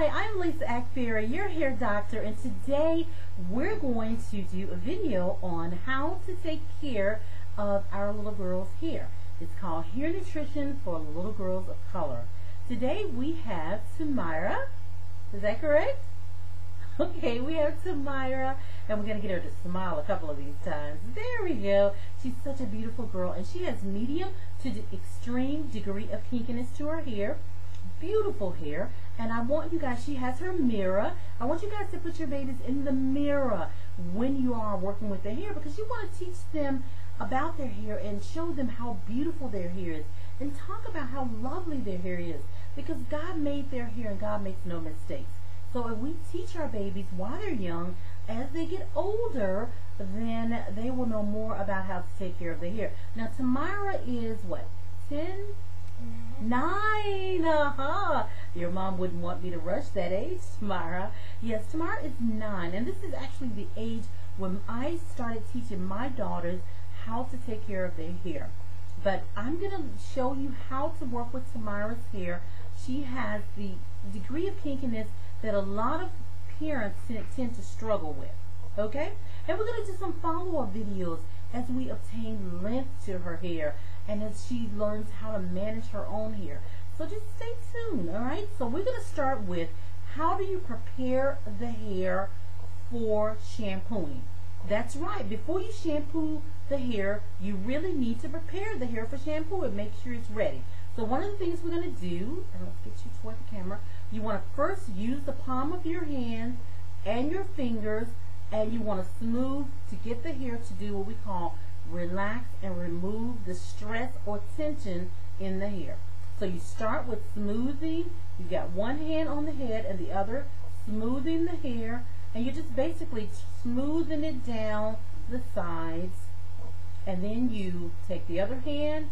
Hi, I'm Lisa Ackberry, your hair doctor, and today we're going to do a video on how to take care of our little girl's hair. It's called Hair Nutrition for Little Girls of Color. Today we have Tamira. Is that correct? Okay, we have Tamira, and we're going to get her to smile a couple of these times. There we go. She's such a beautiful girl, and she has medium to extreme degree of kinkiness to her hair. Beautiful hair. And I want you guys, she has her mirror. I want you guys to put your babies in the mirror when you are working with their hair, because you want to teach them about their hair and show them how beautiful their hair is and talk about how lovely their hair is, because God made their hair and God makes no mistakes. So if we teach our babies while they're young, as they get older, then they will know more about how to take care of their hair. Now Tamira is what? 10? 9. Your mom wouldn't want me to rush that age, Tamira. Yes, Tamira is 9, and this is actually the age when I started teaching my daughters how to take care of their hair. But I'm going to show you how to work with Tamira's hair. She has the degree of kinkiness that a lot of parents tend to struggle with. Okay? And we're going to do some follow-up videos as we obtain length to her hair and as she learns how to manage her own hair. So just stay tuned, all right? So we're going to start with, how do you prepare the hair for shampooing? That's right. Before you shampoo the hair, you really need to prepare the hair for shampoo and make sure it's ready. So one of the things we're going to do, and let's get you toward the camera, you want to first use the palm of your hand and your fingers, and you want to smooth to get the hair to do what we call relax and remove the stress or tension in the hair. So you start with smoothing. You've got one hand on the head and the other smoothing the hair, and you're just basically smoothing it down the sides. And then you take the other hand,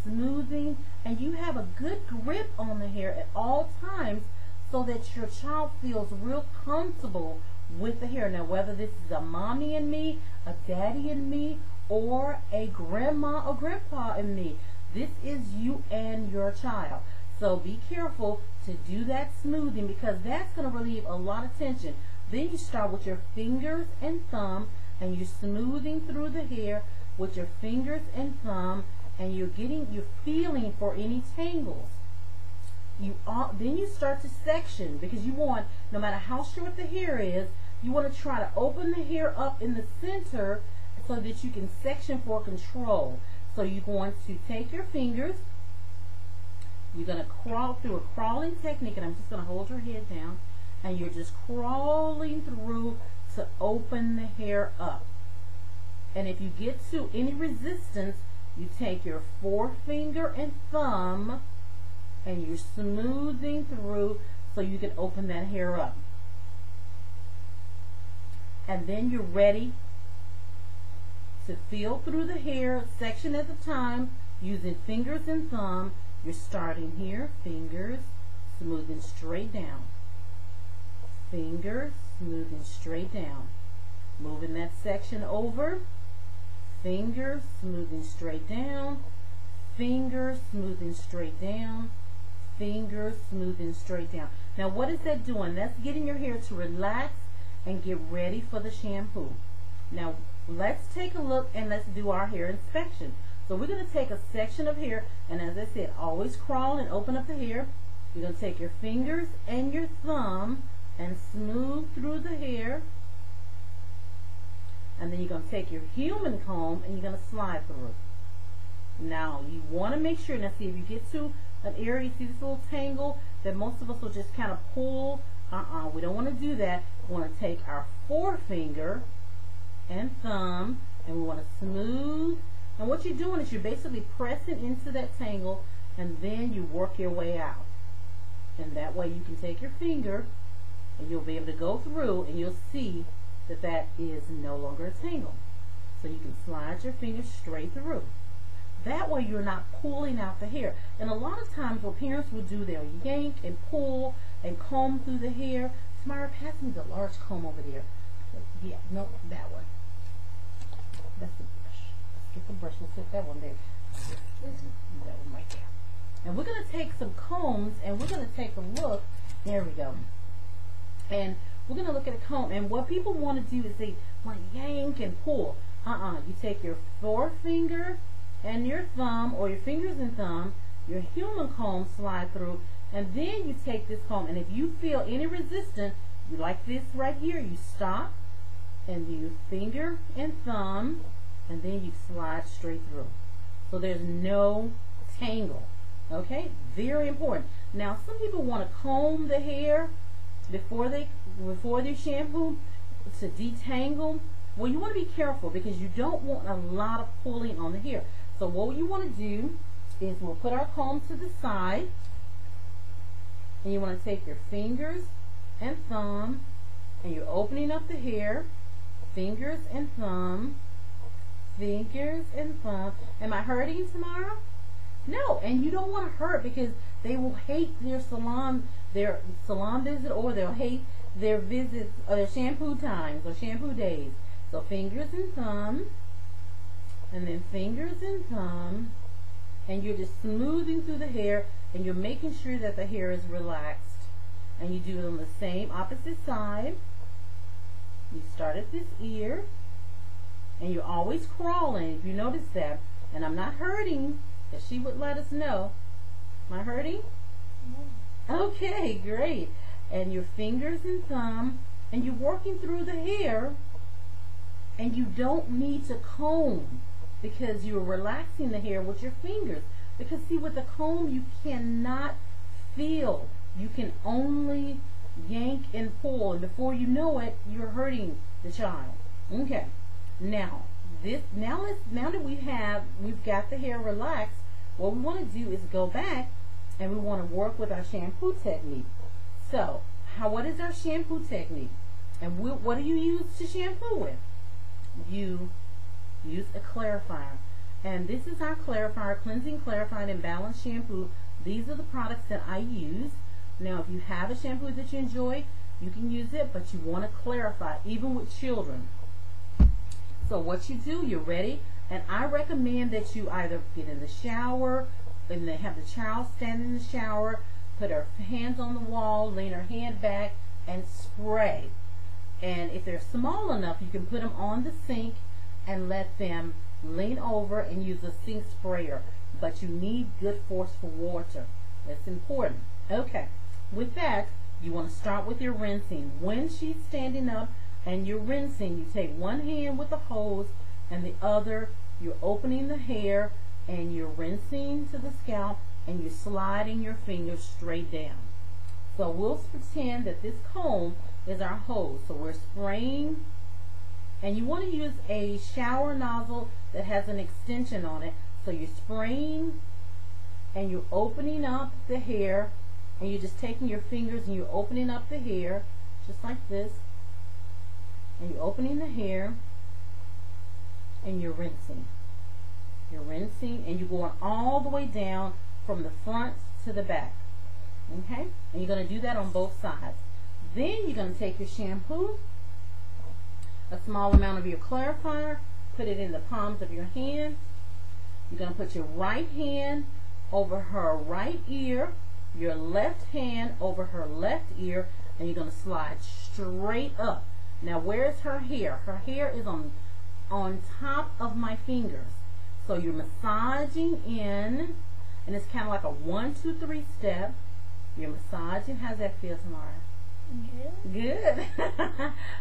smoothing, and you have a good grip on the hair at all times so that your child feels real comfortable with the hair. Now, whether this is a mommy and me, a daddy and me, or a grandma or grandpa and me, this is you and your child. So be careful to do that smoothing, because that's going to relieve a lot of tension. Then you start with your fingers and thumb, and you're smoothing through the hair with your fingers and thumb, and you're feeling for any tangles. Then you start to section, because you want, no matter how short the hair is, you want to try to open the hair up in the center so that you can section for control. So you're going to take your fingers, you're going to crawl through a crawling technique, and I'm just going to hold your head down, and you're just crawling through to open the hair up. And if you get to any resistance, you take your forefinger and thumb, and you're smoothing through so you can open that hair up. And then you're ready to feel through the hair, section at a time, using fingers and thumb. You're starting here, fingers, smoothing straight down. Fingers, smoothing straight down. Moving that section over. Fingers, smoothing straight down. Fingers, smoothing straight down. Fingers, smoothing straight down. Now what is that doing? That's getting your hair to relax and get ready for the shampoo. Now let's take a look and let's do our hair inspection. So we're going to take a section of hair, and as I said, always crawl and open up the hair. You're going to take your fingers and your thumb and smooth through the hair. And then you're going to take your human comb and you're going to slide through. Now you want to make sure, now see, if you get to an area, you see this little tangle, that most of us will just kind of pull. We don't want to do that. We want to take our forefinger and thumb, and we want to smooth. And what you're doing is you're basically pressing into that tangle, and then you work your way out. And that way you can take your finger and you'll be able to go through, and you'll see that that is no longer a tangle. So you can slide your finger straight through. That way you're not pulling out the hair. And a lot of times what parents will do, they'll yank and pull and comb through the hair. Tamira, pass me the large comb over there. Yeah, no, that one. That's the brush. Let's get the brush. We'll put that one there. That one right there. And we're going to take some combs, and we're going to take a look. There we go. And we're going to look at a comb. And what people want to do is they want to yank and pull. You take your forefinger and your thumb, or your fingers and thumb, your human comb, slide through, and then you take this comb. And if you feel any resistance, you like this right here, you stop, and you finger and thumb, and then you slide straight through. So there's no tangle. Okay, very important. Now, some people want to comb the hair before they shampoo to detangle. Well, you want to be careful because you don't want a lot of pulling on the hair. So what you want to do is we'll put our comb to the side, and you want to take your fingers and thumb, and you're opening up the hair, fingers and thumb, fingers and thumb. Am I hurting, Tamara? No, and you don't want to hurt because they will hate their salon visit, or they'll hate their visits or their shampoo times or shampoo days. So fingers and thumb, and then fingers and thumb, and you're just smoothing through the hair, and you're making sure that the hair is relaxed. And you do it on the same opposite side. You start at this ear, and you're always crawling, if you notice that. And I'm not hurting, because she would let us know. Am I hurting? No. Okay, great. And your fingers and thumb, and you're working through the hair, and you don't need to comb because you're relaxing the hair with your fingers. Because see, with the comb, you cannot feel. You can only yank and pull, and before you know it, you're hurting the child. Okay. Now that we've got the hair relaxed, what we want to do is go back and we want to work with our shampoo technique. So, what is our shampoo technique? And what do you use to shampoo with? You use a clarifier. And this is our clarifier, cleansing, clarifying, and balanced shampoo. These are the products that I use. Now, if you have a shampoo that you enjoy, you can use it, but you want to clarify, even with children. So what you do, you're ready, and I recommend that you either get in the shower, and then have the child stand in the shower, put her hands on the wall, lean her hand back, and spray. And if they're small enough, you can put them on the sink and let them lean over and use a sink sprayer. But you need good forceful water. That's important. Okay. With that, you want to start with your rinsing. When she's standing up and you're rinsing, you take one hand with the hose and the other, you're opening the hair and you're rinsing to the scalp and you're sliding your fingers straight down. So we'll pretend that this comb is our hose. So we're spraying, and you want to use a shower nozzle that has an extension on it. So you're spraying and you're opening up the hair, and you're just taking your fingers and you're opening up the hair just like this, and you're opening the hair and you're rinsing. You're rinsing and you're going all the way down from the front to the back. Okay? And you're going to do that on both sides. Then you're going to take your shampoo, a small amount of your clarifier, put it in the palms of your hand. You're going to put your right hand over her right ear, your left hand over her left ear, and you're going to slide straight up. Now, where is her hair? Her hair is on top of my fingers. So you're massaging in, and it's kind of like a 1, 2, 3 step. You're massaging. How's that feel, Tamara? Good. Good.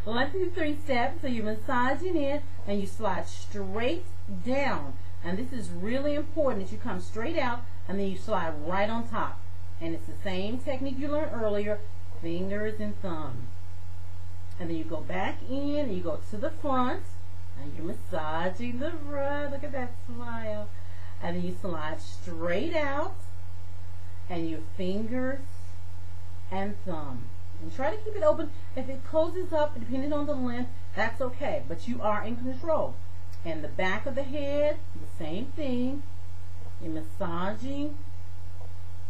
1, 2, 3 steps. So you're massaging in, and you slide straight down. And this is really important that you come straight out, and then you slide right on top. And it's the same technique you learned earlier, fingers and thumb. And then you go back in, and you go to the front, and you're massaging the front. Look at that smile. And then you slide straight out, and your fingers and thumb. And try to keep it open. If it closes up, depending on the length, that's okay. But you are in control. And the back of the head, the same thing. You're massaging,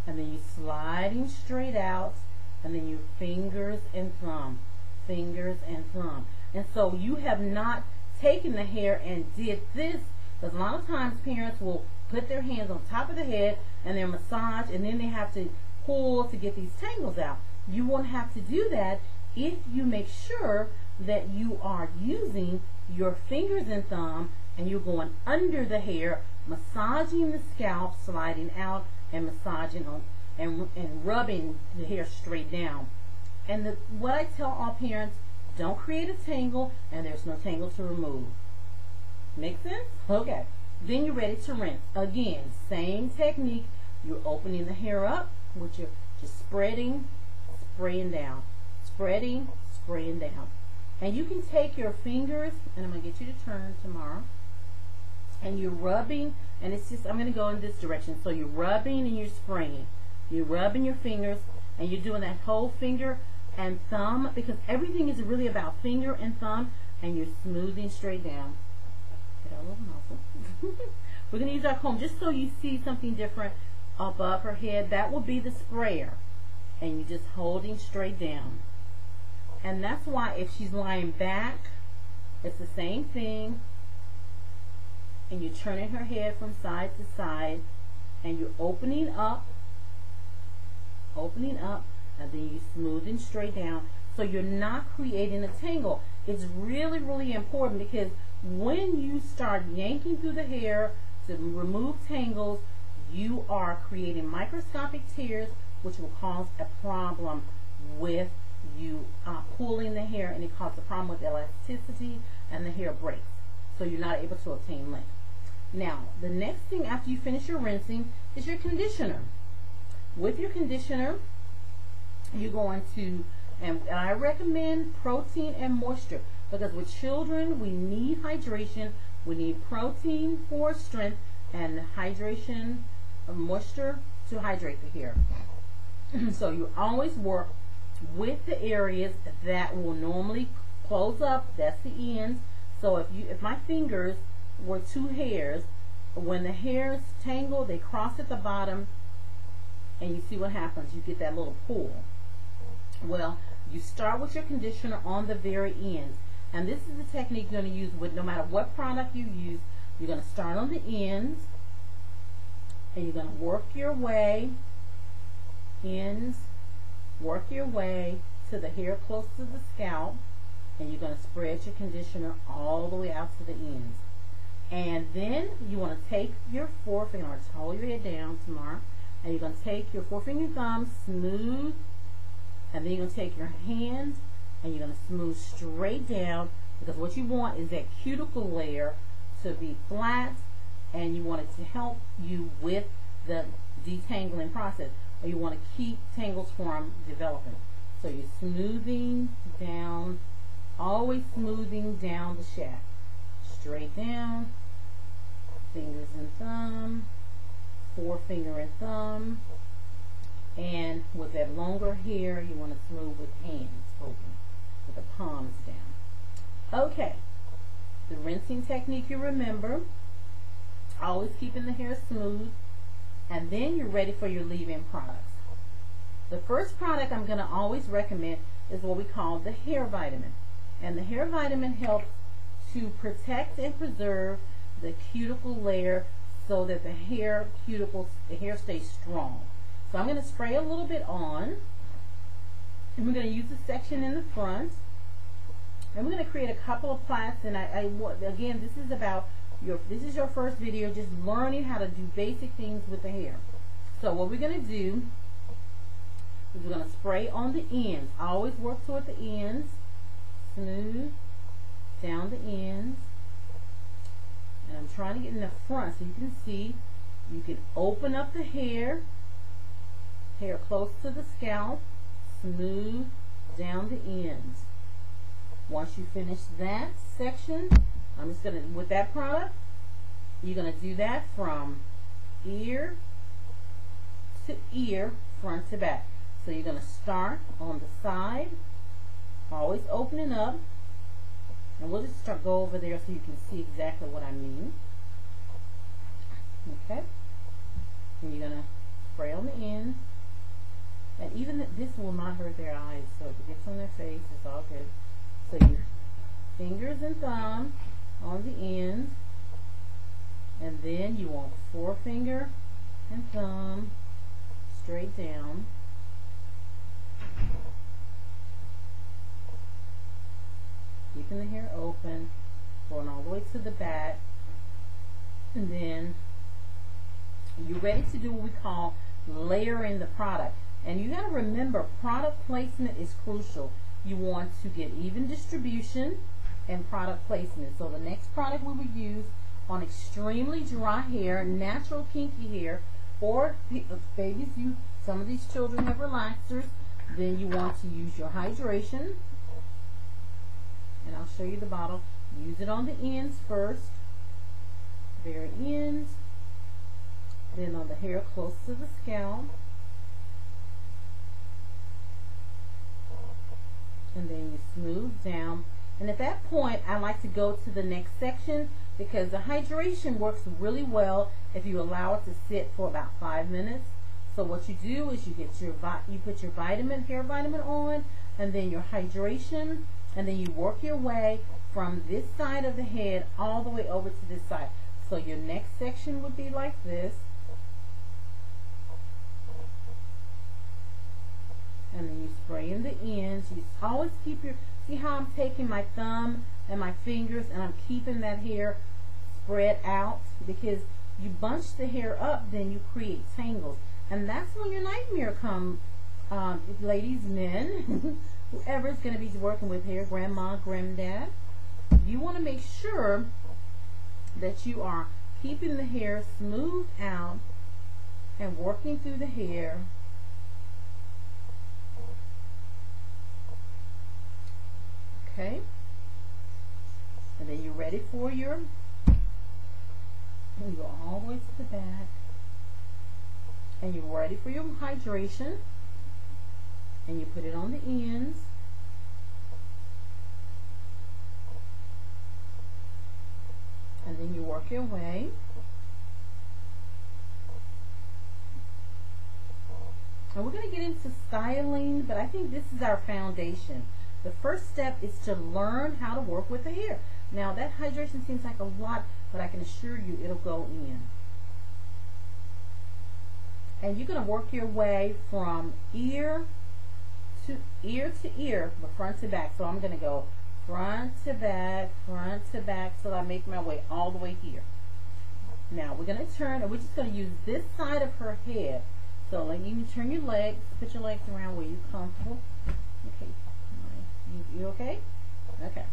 and then you're sliding straight out, and then your fingers and thumb. Fingers and thumb. And so you have not taken the hair and did this, because a lot of times parents will put their hands on top of the head and they're massage, and then they have to pull to get these tangles out. You won't have to do that if you make sure that you are using your fingers and thumb and you're going under the hair, massaging the scalp, sliding out and massaging on and rubbing the hair straight down. And what I tell all parents, don't create a tangle, and there's no tangle to remove. Make sense? Okay. Then you're ready to rinse. Again, same technique. You're opening the hair up, which you're just spreading, spraying down. Spreading, spraying down. And you can take your fingers, and I'm going to get you to turn tomorrow, and you're rubbing, and it's just, I'm going to go in this direction. So you're rubbing and you're spraying. You're rubbing your fingers, and you're doing that whole finger and thumb, because everything is really about finger and thumb, and you're smoothing straight down. Get our little muzzle. We're going to use our comb just so you see something different above her head. That will be the sprayer, and you're just holding straight down. And that's why if she's lying back, it's the same thing, and you're turning her head from side to side, and you're opening up, and then you're smoothing straight down, so you're not creating a tangle. It's really, really important, because when you start yanking through the hair to remove tangles, you are creating microscopic tears, which will cause a problem with you pulling the hair, and it causes a problem with elasticity, and the hair breaks, so you're not able to obtain length. Now, the next thing after you finish your rinsing is your conditioner. With your conditioner, you're going to, and I recommend protein and moisture, because with children we need hydration. We need protein for strength and hydration, moisture to hydrate the hair. So you always work with the areas that will normally close up. That's the ends. So if my fingers were two hairs, when the hairs tangle, they cross at the bottom, and you see what happens. You get that little pull. Well, you start with your conditioner on the very ends, and this is the technique you're going to use with no matter what product you use. You're going to start on the ends, and you're going to work your way to the hair close to the scalp, and you're going to spread your conditioner all the way out to the ends. And then you want to take your forefinger, or hold your head down tomorrow, and you're going to take your forefinger and thumb, smooth, and then you're going to take your hand and you're going to smooth straight down, because what you want is that cuticle layer to be flat, and you want it to help you with the detangling process, or you want to keep tangles from developing. So you're smoothing down, always smoothing down the shaft, straight down, fingers and thumb, forefinger and thumb. And with that longer hair, you want to smooth with hands open, with the palms down. Okay, the rinsing technique you remember, always keeping the hair smooth, and then you're ready for your leave-in products. The first product I'm going to always recommend is what we call the hair vitamin. And the hair vitamin helps to protect and preserve the cuticle layer so that the hair stays strong. So I'm going to spray a little bit on, and we're going to use a section in the front, and we're going to create a couple of plaits. And again, this is your first video, just learning how to do basic things with the hair. So what we're going to do is we're going to spray on the ends. I always work toward the ends, smooth down the ends, and I'm trying to get in the front so you can see. You can open up the hair close to the scalp, smooth down the ends. Once you finish that section, I'm just going to, with that product, you're going to do that from ear to ear, front to back. So you're going to start on the side, always opening up, and we'll just go over there so you can see exactly what I mean. Okay, and you're going to spray on the end. And even this will not hurt their eyes, so if it gets on their face, it's all good. So you fingers and thumb on the ends, and then you want forefinger and thumb straight down. keeping the hair open, going all the way to the back, and then you're ready to do what we call layering the product. And you got to remember, product placement is crucial. You want to get even distribution and product placement. So the next product we would use on extremely dry hair, natural kinky hair, or babies, some of these children have relaxers, then you want to use your hydration. And I'll show you the bottle. Use it on the ends first, very ends, then on the hair close to the scalp, and then you smooth down. And at that point, I like to go to the next section, because the hydration works really well if you allow it to sit for about 5 minutes. So what you do is you put your hair vitamin on, and then your hydration, and then you work your way from this side of the head all the way over to this side. So your next section would be like this. And then you spray in the ends. You always keep see how I'm taking my thumb and my fingers and I'm keeping that hair spread out, because you bunch the hair up, then you create tangles. And that's when your nightmare comes, ladies, men, whoever is going to be working with hair, grandma, granddad. You want to make sure that you are keeping the hair smoothed out and working through the hair. Okay, and then you're ready for you go all the way to the back, and you're ready for your hydration, and you put it on the ends, and then you work your way. And we're going to get into styling, but I think this is our foundation. The first step is to learn how to work with the hair. Now that hydration seems like a lot, but I can assure you it'll go in. And you're going to work your way from ear to ear, from front to back. So I'm going to go front to back, so I make my way all the way here. Now we're going to turn, and we're just going to use this side of her head. So like you can turn your legs, put your legs around where you're comfortable. Okay. You okay? Okay.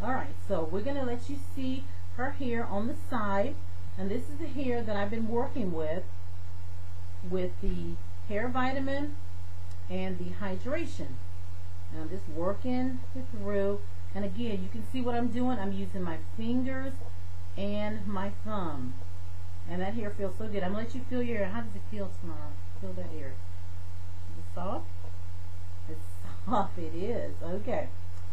Alright, so we're going to let you see her hair on the side. And this is the hair that I've been working with the hair vitamin and the hydration. Now I'm just working it through. And again, you can see what I'm doing. I'm using my fingers and my thumb. And that hair feels so good. I'm going to let you feel your hair. How does it feel tomorrow? Feel that hair. Is it soft? It's soft. It is. Okay.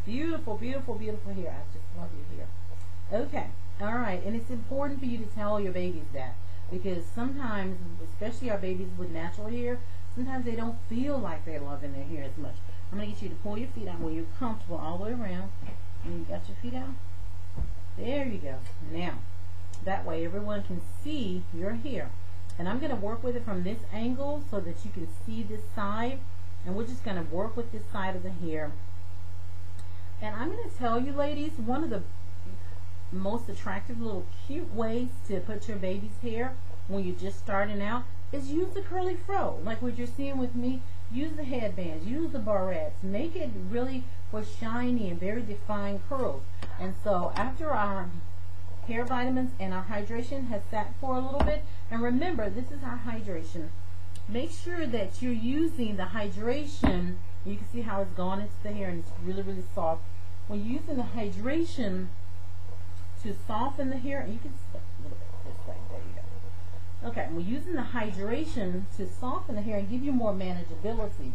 Beautiful, beautiful, beautiful hair. I just love your hair. Okay. All right. And it's important for you to tell your babies that, because sometimes, especially our babies with natural hair, sometimes they don't feel like they're loving their hair as much. I'm going to get you to pull your feet out where you're comfortable all the way around. And you got your feet out? There you go. Now, that way everyone can see your hair. And I'm going to work with it from this angle so that you can see this side. And we're just going to work with this side of the hair. And I'm going to tell you, ladies, one of the most attractive little cute ways to put your baby's hair when you're just starting out is use the curly fro. Like what you're seeing with me, use the headbands, use the barrettes. Make it really for shiny and very defined curls. And so after our hair vitamins and our hydration has sat for a little bit, and remember, this is our hydration. Make sure that you're using the hydration. You can see how it's gone into the hair and it's really, really soft. When you're using the hydration to soften the hair, and you can step a little bit this way, there you go. Okay, we're using the hydration to soften the hair and give you more manageability.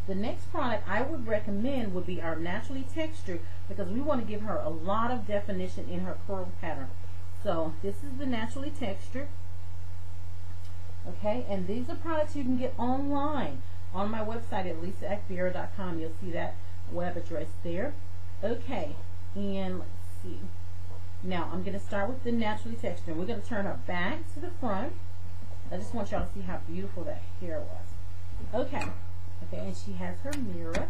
The next product I would recommend would be our Naturally Textured, because we want to give her a lot of definition in her curl pattern. So this is the Naturally Textured. Okay, and these are products you can get online on my website at lisaacviera.com. You'll see that web address there. Okay, and let's see. Now I'm going to start with the Naturally Textured. We're going to turn her back to the front. I just want y'all to see how beautiful that hair was. Okay, and she has her mirror.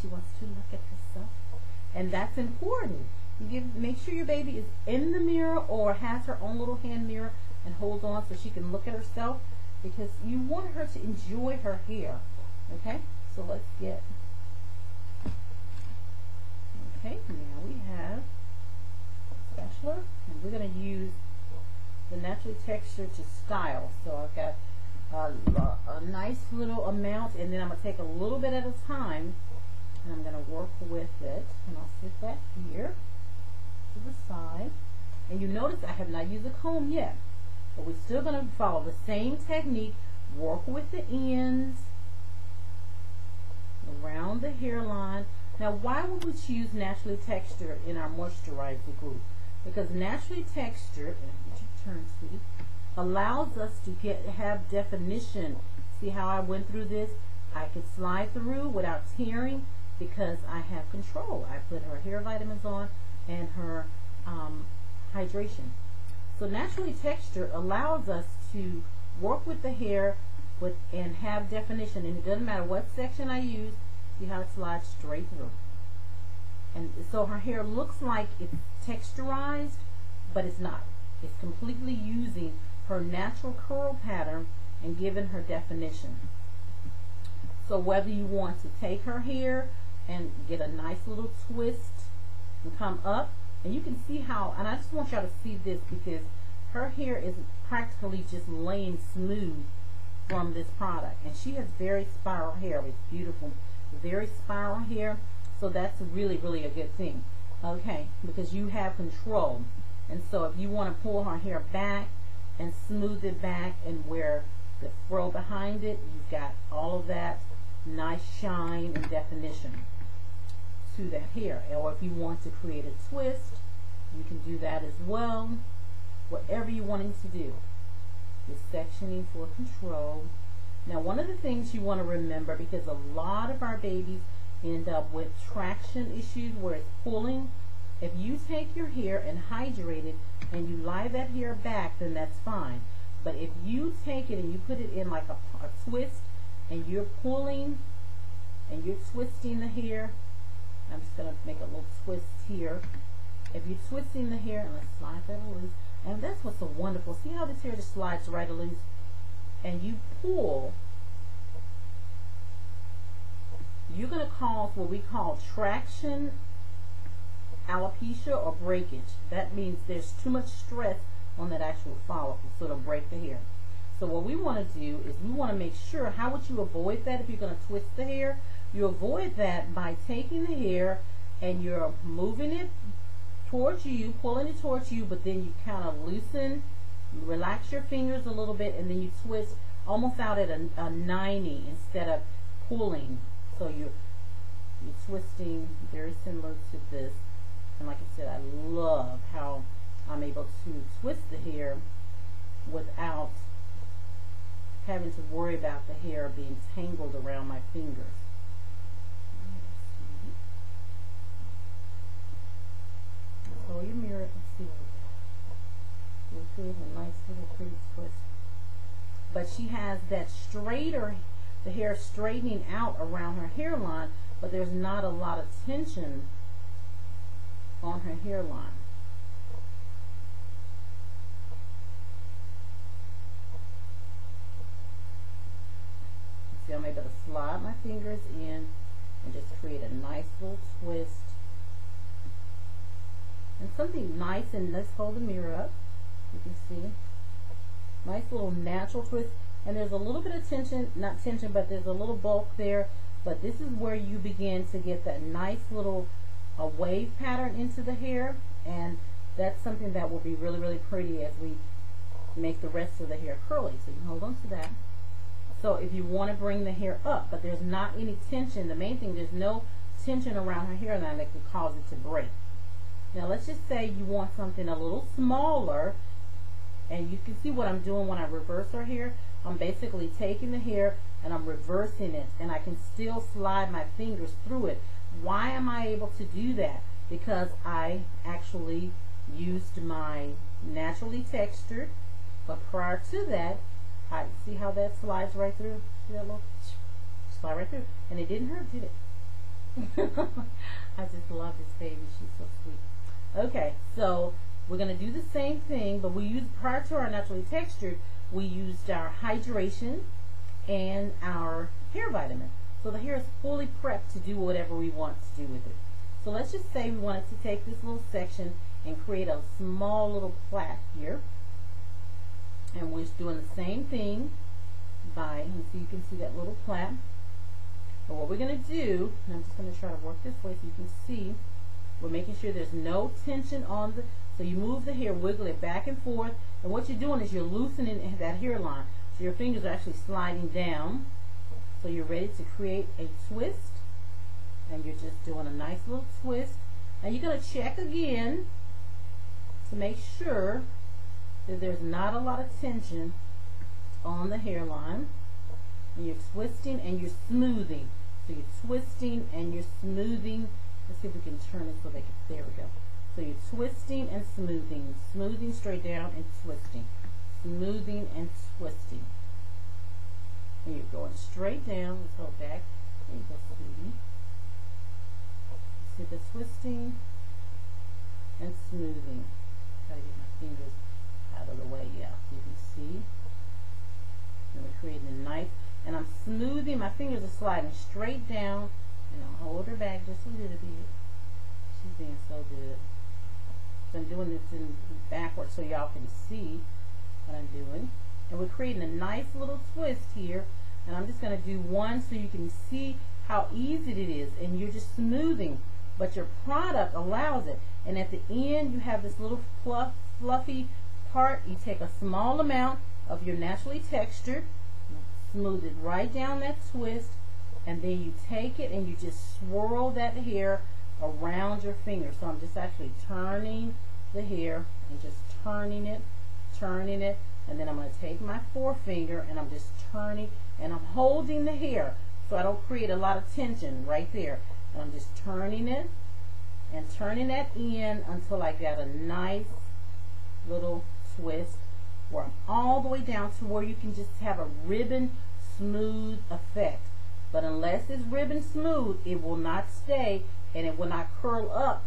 She wants to look at herself. And that's important. Make sure your baby is in the mirror or has her own little hand mirror and holds on so she can look at herself, because you want her to enjoy her hair. Okay, so let's get, okay, now we have a spatula, and we're going to use the naturally texture to style. So I've got a nice little amount, and then I'm going to take a little bit at a time, and I'm going to work with it, and I'll sit that here to the side. And you notice I have not used a comb yet, but we're still going to follow the same technique. Work with the ends around the hairline. Now, why would we choose naturally textured in our moisturizer group? Because naturally textured, and get your turn, sweetie, allows us to have definition. See how I went through this? I could slide through without tearing because I have control. I put her hair vitamins on and her hydration. So naturally textured allows us to work with the hair and have definition, and it doesn't matter what section I use. See how it slides straight through. And so her hair looks like it's texturized, but it's not. It's completely using her natural curl pattern and giving her definition. So whether you want to take her hair and get a nice little twist and come up, and you can see how, and I just want y'all to see this because her hair is practically just laying smooth from this product, and she has very spiral hair. It's beautiful, very spiral hair, so that's really a good thing, okay, because you have control. And so if you want to pull her hair back and smooth it back and wear the fro behind it, you've got all of that nice shine and definition to that hair. Or if you want to create a twist, you can do that as well. Whatever you're wanting to do is sectioning for control. Now, one of the things you want to remember, because a lot of our babies end up with traction issues where it's pulling, if you take your hair and hydrate it and you lie that hair back, then that's fine. But if you take it and you put it in like a twist and you're pulling and you're twisting the hair, I'm just going to make a little twist here. If you're twisting the hair, and let's slide that loose, and that's what's so wonderful. See how this hair just slides right loose? And you pull, you're going to cause what we call traction alopecia or breakage. That means there's too much stress on that actual follicle, so it'll break the hair. So what we want to do is we want to make sure, how would you avoid that if you're going to twist the hair? You avoid that by taking the hair and you're moving it towards you, pulling it towards you, but then you kind of loosen, relax your fingers a little bit, and then you twist almost out at a 90 instead of pulling. So you're twisting very similar to this. And like I said, I love how I'm able to twist the hair without having to worry about the hair being tangled around my fingers. Pull your mirror and see what we got. We'll create a nice little pretty twist. But she has that straighter, the hair straightening out around her hairline, but there's not a lot of tension on her hairline. See, I'm able to slide my fingers in and just create a nice little twist. And something nice, and let's hold the mirror up. You can see. Nice little natural twist. And there's a little bit of tension, not tension, but there's a little bulk there. But this is where you begin to get that nice little wave pattern into the hair. And that's something that will be really pretty as we make the rest of the hair curly. So you can hold on to that. So if you want to bring the hair up, but there's not any tension, the main thing, there's no tension around her hairline that could cause it to break. Now let's just say you want something a little smaller, and you can see what I'm doing when I reverse her hair. I'm basically taking the hair and I'm reversing it, and I can still slide my fingers through it. Why am I able to do that? Because I actually used my naturally textured, but prior to that, I see how that slides right through. See that little slide right through, and it didn't hurt, did it? I just love this baby. She's so sweet. Okay, so we're going to do the same thing, but we used, prior to our naturally textured, we used our hydration and our hair vitamin. So the hair is fully prepped to do whatever we want to do with it. So let's just say we wanted to take this little section and create a small little plait here. And we're doing the same thing by, and so you can see that little plait. But what we're going to do, and I'm just going to try to work this way so you can see, we're making sure there's no tension on the, so you move the hair, wiggle it back and forth, and what you're doing is you're loosening that hairline. So your fingers are actually sliding down. So you're ready to create a twist, and you're just doing a nice little twist. And you're going to check again to make sure that there's not a lot of tension on the hairline. And you're twisting and you're smoothing. So you're twisting and you're smoothing. Let's see if we can turn it so they can, there we go. So you're twisting and smoothing. Smoothing straight down and twisting. Smoothing and twisting. And you're going straight down. Let's hold back. There you go, sweetie. See the twisting and smoothing. Gotta get my fingers out of the way, yeah. You can see. And we're creating a nice, and I'm smoothing, my fingers are sliding straight down, and I'll hold her back just a little bit. She's being so good. So I'm doing this in backwards so y'all can see what I'm doing. And we're creating a nice little twist here, and I'm just going to do one so you can see how easy it is, and you're just smoothing, but your product allows it. And at the end you have this little fluffy part. You take a small amount of your naturally textured, smooth it right down that twist, and then you take it and you just swirl that hair around your finger. So I'm just actually turning the hair and just turning it, and then I'm going to take my forefinger and I'm just turning, and I'm holding the hair so I don't create a lot of tension right there. And I'm just turning it and turning that in until I got a nice little twist where I'm all the way down to where you can just have a ribbon smooth effect. But unless it's ribbon smooth, it will not stay and it will not curl up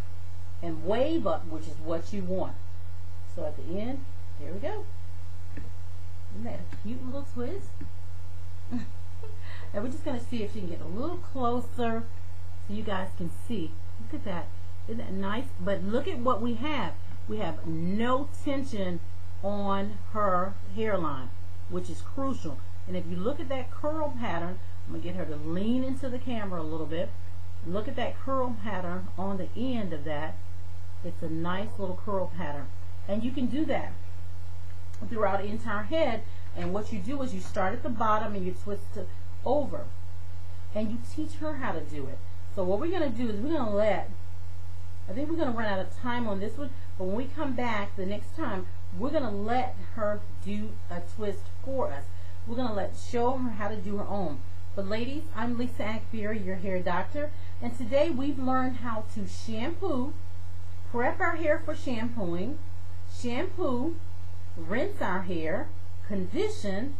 and wave up, which is what you want. So at the end, there we go. Isn't that a cute little twist? And we're just going to see if you can get a little closer so you guys can see. Look at that. Isn't that nice? But look at what we have. We have no tension on her hairline, which is crucial. And if you look at that curl pattern, I'm going to get her to lean into the camera a little bit. Look at that curl pattern on the end of that. It's a nice little curl pattern. And you can do that throughout the entire head. And what you do is you start at the bottom and you twist it over. And you teach her how to do it. So what we're going to do is we're going to let, I think we're going to run out of time on this one, but when we come back the next time, we're going to let her do a twist for us. We're going to show her how to do her own. But ladies, I'm Lisa Ackberry, your hair doctor, and today we've learned how to shampoo, prep our hair for shampooing, shampoo, rinse our hair, condition,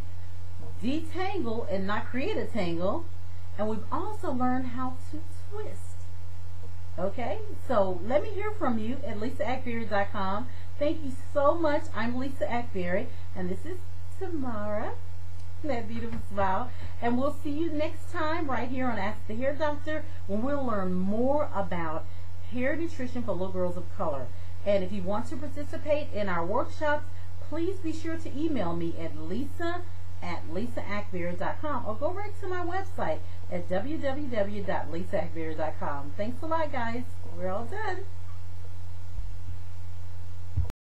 detangle and not create a tangle, and we've also learned how to twist. Okay, so let me hear from you at lisaackberry.com. Thank you so much. I'm Lisa Ackberry, and this is Tamara. That beautiful smile. And we'll see you next time right here on Ask the Hair Doctor, when we'll learn more about hair nutrition for little girls of color. And if you want to participate in our workshops, please be sure to email me at lisa@lisaackberry.com or go right to my website at www.lisaackberry.com. Thanks a lot, guys. We're all done.